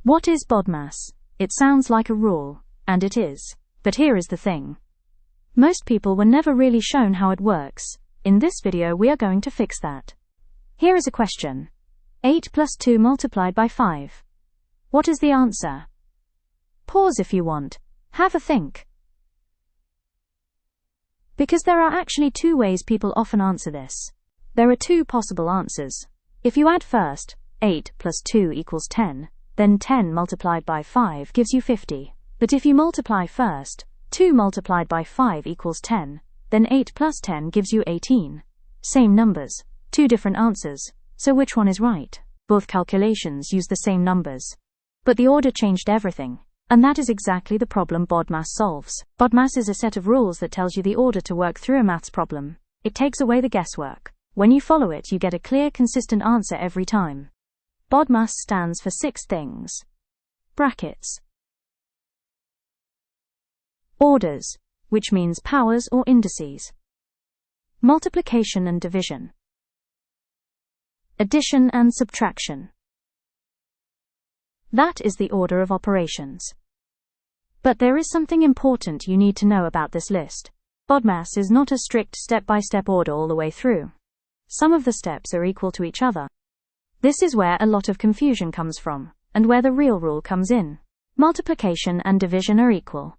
What is BODMAS? It sounds like a rule, and it is. But here is the thing. Most people were never really shown how it works. In this video we are going to fix that. Here is a question. 8 plus 2 multiplied by 5. What is the answer? Pause if you want. Have a think. Because there are actually two ways people often answer this. There are two possible answers. If you add first, 8 plus 2 equals 10, then 10 multiplied by 5 gives you 50. But if you multiply first, 2 multiplied by 5 equals 10, then 8 plus 10 gives you 18. Same numbers, two different answers, so which one is right? Both calculations use the same numbers. But the order changed everything. And that is exactly the problem BODMAS solves. BODMAS is a set of rules that tells you the order to work through a maths problem. It takes away the guesswork. When you follow it, you get a clear, consistent answer every time. BODMAS stands for 6 things. Brackets. Orders, which means powers or indices. Multiplication and division. Addition and subtraction. That is the order of operations. But there is something important you need to know about this list. BODMAS is not a strict step-by-step order all the way through. Some of the steps are equal to each other. This is where a lot of confusion comes from, and where the real rule comes in. Multiplication and division are equal.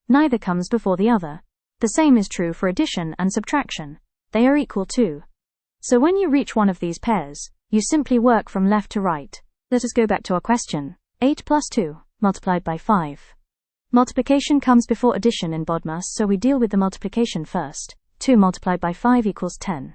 Neither comes before the other. The same is true for addition and subtraction. They are equal too. So when you reach one of these pairs, you simply work from left to right. Let us go back to our question. 8 plus 2, multiplied by 5. Multiplication comes before addition in BODMAS, so we deal with the multiplication first. 2 multiplied by 5 equals 10.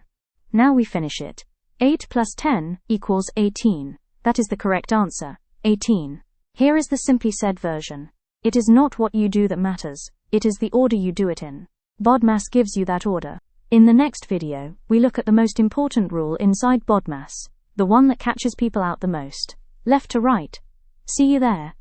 Now we finish it. 8 plus 10 equals 18. That is the correct answer, 18. Here is the simply said version. It is not what you do that matters, it is the order you do it in. BODMAS gives you that order. In the next video, we look at the most important rule inside BODMAS, the one that catches people out the most. Left to right. See you there.